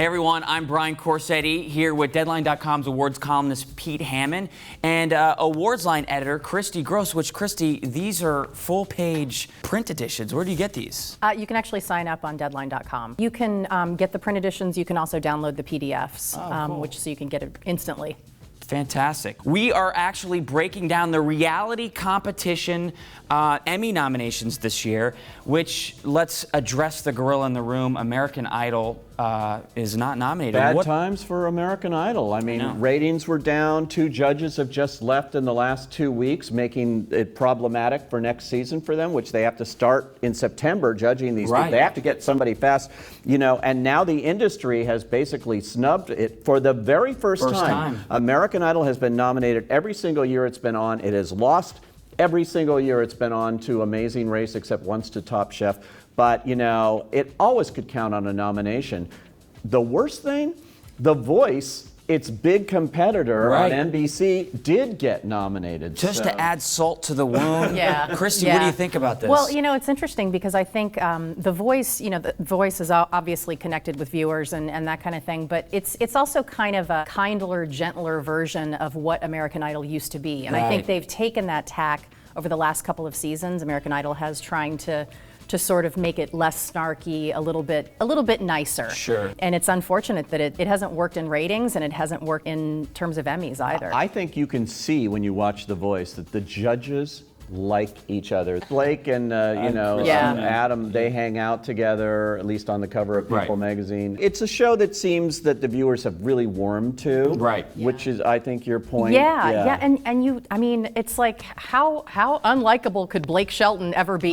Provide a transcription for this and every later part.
everyone, I'm Brian Corsetti here with Deadline.com's awards columnist Pete Hammond and AwardsLine editor Christy Grosz. Which, Christy, these are full-page print editions. Where do you get these? You can actually sign up on Deadline.com. You can get the print editions. You can also download the PDFs, cool. So you can get it instantly. Fantastic. We are actually breaking down the reality competition Emmy nominations this year, which, let's address the gorilla in the room. American Idol is not nominated. Bad times for American Idol. I mean, ratings were down. 2 judges have just left in the last 2 weeks, making it problematic for next season for them, which they have to start in September judging these people. They have to get somebody fast, you know, and now the industry has basically snubbed it for the very first time. American Idol has been nominated every single year it's been on. It has lost every single year it's been on to Amazing Race, except once to Top Chef. But, you know, it always could count on a nomination. The worst thing, The Voice, its big competitor on NBC, did get nominated. Just to add salt to the wound. Christy, what do you think about this? Well, you know, it's interesting because I think The Voice, you know, The Voice is obviously connected with viewers and that kind of thing, but it's also kind of a kinder, gentler version of what American Idol used to be. And I think they've taken that tack over the last couple of seasons. American Idol has trying to sort of make it less snarky, a little bit nicer. Sure. And it's unfortunate that it hasn't worked in ratings and it hasn't worked in terms of Emmys either. I think you can see when you watch The Voice that the judges like each other. Blake and Adam, they hang out together, at least on the cover of People magazine. It's a show that seems that the viewers have really warmed to, which is, I think, your point. And you, I mean, it's like how unlikable could Blake Shelton ever be?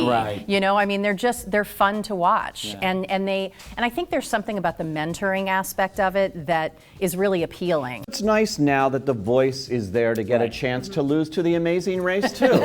You know, I mean, they're fun to watch, and I think there's something about the mentoring aspect of it that is really appealing. It's nice now that The Voice is there to get a chance to lose to The Amazing Race too.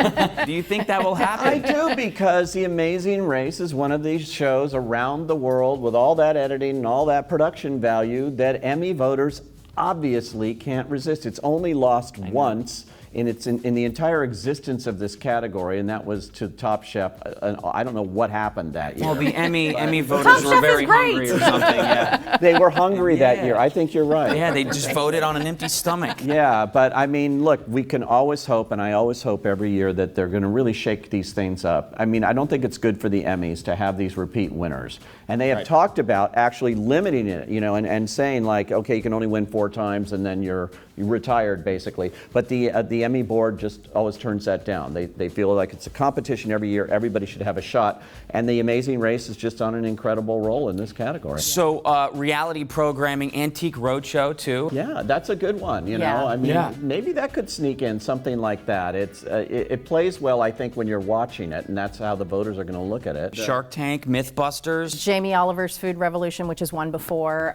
Do you think that will happen? I do, because The Amazing Race is one of these shows around the world with all that editing and all that production value that Emmy voters obviously can't resist. It's only lost once in the entire existence of this category, and that was to Top Chef. I don't know what happened that year. Well, the Emmy voters were very hungry or something. They were hungry that year. I think you're right. Yeah, they just voted on an empty stomach. Yeah, but I mean, look, we can always hope, and I always hope every year, that they're going to really shake these things up. I mean, I don't think it's good for the Emmys to have these repeat winners. And they have talked about actually limiting it, you know, and saying, like, okay, you can only win 4 times and then you're retired, basically. But the Emmy board just always turns that down. They feel like it's a competition every year. Everybody should have a shot. And The Amazing Race is just on an incredible roll in this category. So reality programming, Antique Roadshow, too. Yeah, that's a good one, you know. I mean, maybe that could sneak in, something like that. It plays well, I think, when you're watching it, and that's how the voters are going to look at it. Shark Tank, Mythbusters. Jamie Oliver's Food Revolution, which is one before,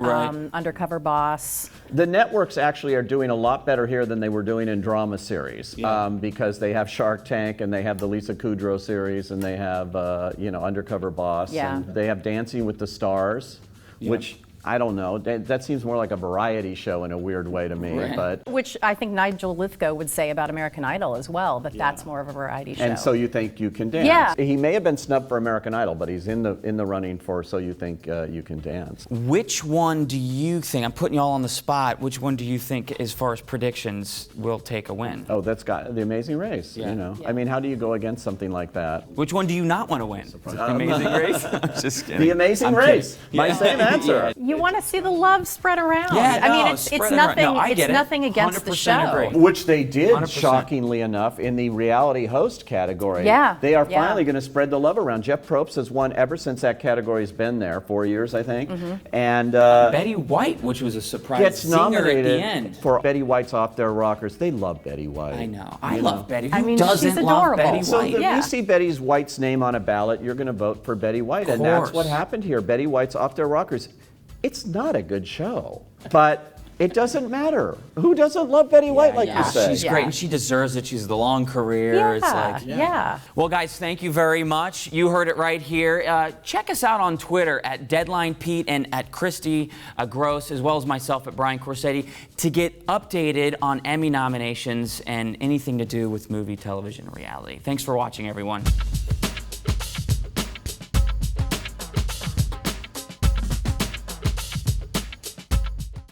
Undercover Boss. The networks actually are doing a lot better here than they were doing in drama series, because they have Shark Tank and they have the Lisa Kudrow series and they have Undercover Boss and they have Dancing with the Stars, which I don't know. That seems more like a variety show in a weird way to me. But which I think Nigel Lithgow would say about American Idol as well, that that's more of a variety show. And So You Think You Can Dance. Yeah. He may have been snubbed for American Idol, but he's in the running for So You Think You Can Dance. Which one do you think, I'm putting you all on the spot, which one do you think, as far as predictions, will take a win? Oh, that's got The Amazing Race, you know. I mean, how do you go against something like that? Which one do you not want to win? The Amazing Race? I'm just kidding. The Amazing Race. My same answer. You want to see the love spread around. Yeah, I mean, it's nothing against the show. Agree. Which they did, 100%. shockingly enough, in the reality host category. They are finally going to spread the love around. Jeff Probst has won ever since that category's been there, 4 years, I think. And Betty White, which was a surprise, gets nominated at the end for Betty White's Off Their Rockers. They love Betty White. I know. I love Betty. I mean, doesn't she's love adorable. Betty So White? if you see Betty White's name on a ballot, you're going to vote for Betty White. And that's what happened here. Betty White's Off Their Rockers. It's not a good show, but it doesn't matter. Who doesn't love Betty White, like you say? She's great, and she deserves it. She's the long career. It's like, Well, guys, thank you very much. You heard it right here. Check us out on Twitter at Deadline Pete and at Christy Grosz, as well as myself at Brian Corsetti, to get updated on Emmy nominations and anything to do with movie, television, reality. Thanks for watching, everyone.